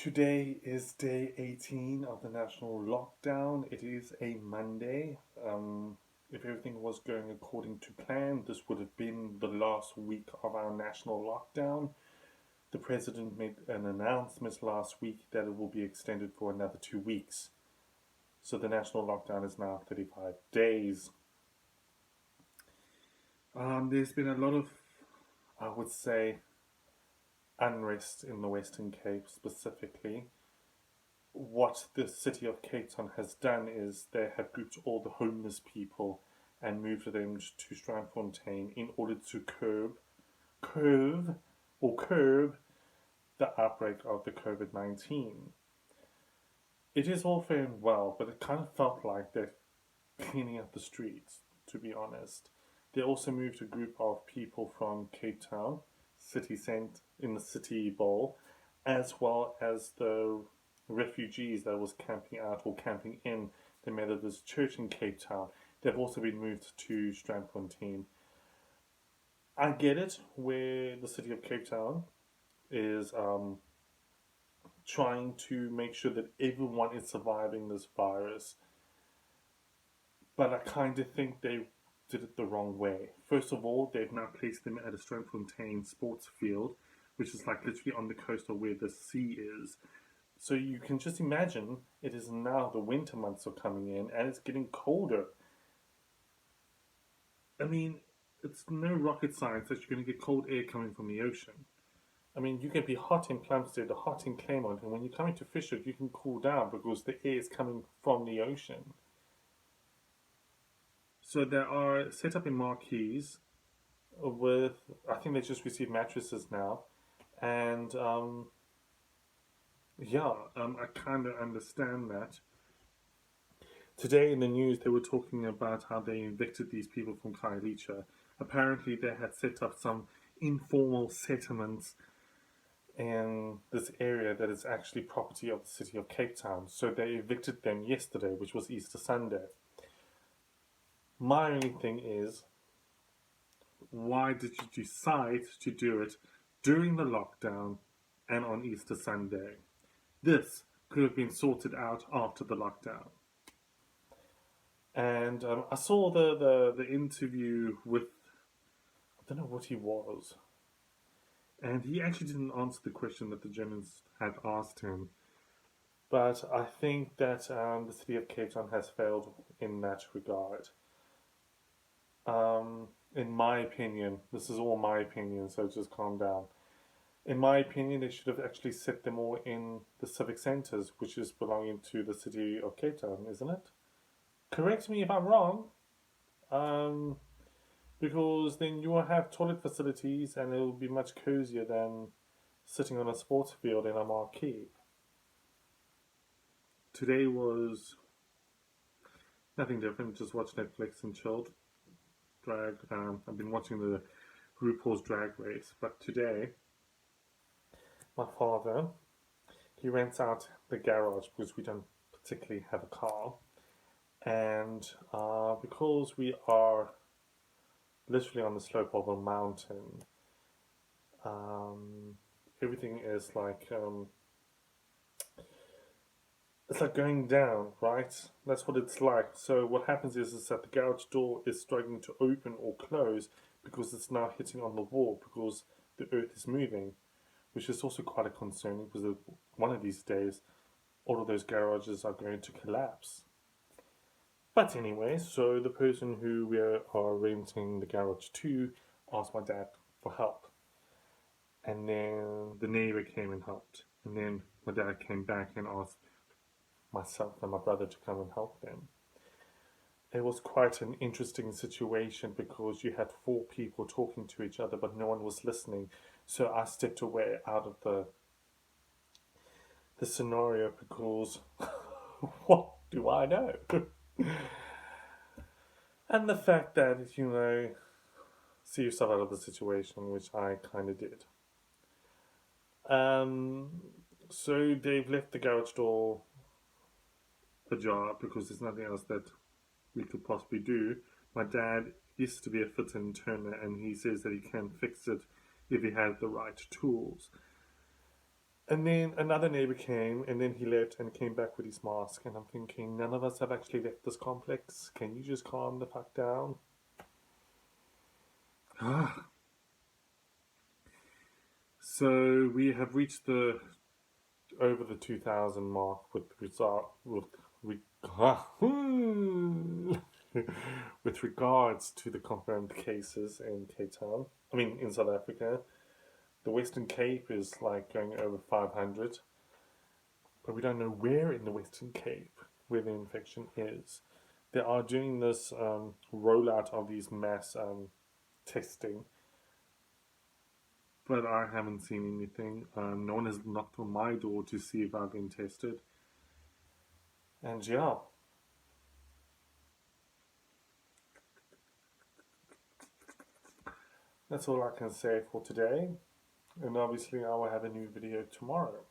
Today is day 18 of the national lockdown. It is a Monday. If everything was going according to plan, this would have been the last week of our national lockdown. The president made an announcement last week that it will be extended for another 2 weeks. So the national lockdown is now 35 days. There's been a lot of, I would say, unrest in the Western Cape specifically. What the city of Cape Town has done is they have grouped all the homeless people and moved them to Strandfontein in order to curb the outbreak of the COVID-19. It is all fair and well, but it kind of felt like they're cleaning up the streets, to be honest. They also moved a group of people from Cape Town, city centre, in the city bowl, as well as the refugees that was camping out or camping in the Methodist Church in Cape Town. They've also been moved to Strandfontein. I get it, where the city of Cape Town is trying to make sure that everyone is surviving this virus, but I kind of think they did it the wrong way. First of all, they've now placed them at a Strandfontein sports field, which is like literally on the coast of where the sea is. So you can just imagine it is now the winter months are coming in and it's getting colder. I mean, it's no rocket science that you're going to get cold air coming from the ocean. I mean, you can be hot in Plumstead or hot in Claremont, and when you're coming to Fisher, you can cool down because the air is coming from the ocean. So there are set up in marquees with, I think they just received mattresses now, and I kind of understand that. Today in the news, they were talking about how they evicted these people from Khayelitsha. Apparently, they had set up some informal settlements in this area that is actually property of the city of Cape Town. So they evicted them yesterday, which was Easter Sunday. My only thing is, why did you decide to do it during the lockdown and on Easter Sunday? This could have been sorted out after the lockdown. And I saw the interview with, I don't know what he was, and he actually didn't answer the question that the Germans had asked him. But I think that the city of Cape Town has failed in that regard. In my opinion, this is all my opinion, so just calm down. In my opinion, they should have actually set them all in the civic centres, which is belonging to the city of Cape Town, isn't it? Correct me if I'm wrong, because then you will have toilet facilities and it will be much cozier than sitting on a sports field in a marquee. Today was nothing different, just watched Netflix and chilled. I've been watching the RuPaul's Drag Race, but today my father, he rents out the garage because we don't particularly have a car, and because we are literally on the slope of a mountain, everything is like it's like going down, right? That's what it's like. So what happens is that the garage door is struggling to open or close because it's now hitting on the wall because the earth is moving, which is also quite a concerning because one of these days all of those garages are going to collapse. But anyway, so the person who we are renting the garage to asked my dad for help. And then the neighbor came and helped. And then my dad came back and asked myself and my brother to come and help them. It was quite an interesting situation because you had four people talking to each other, but no one was listening. So I stepped away out of the scenario because what do I know? And the fact that, see yourself out of the situation, which I kind of did. So they've left the garage door ajar because there's nothing else that we could possibly do. My dad used to be a fitter and turner, and he says that he can fix it if he had the right tools. And then another neighbor came, and then he left and came back with his mask. And I'm thinking, none of us have actually left this complex. Can you just calm the fuck down? So we have reached the over the 2,000 mark with with regards to the confirmed cases in Cape Town. I mean, in South Africa, the Western Cape is like going over 500, but we don't know where in the Western Cape where the infection is. They are doing this rollout of these mass testing, but I haven't seen anything. No one has knocked on my door to see if I've been tested. And yeah, that's all I can say for today. And obviously, I will have a new video tomorrow.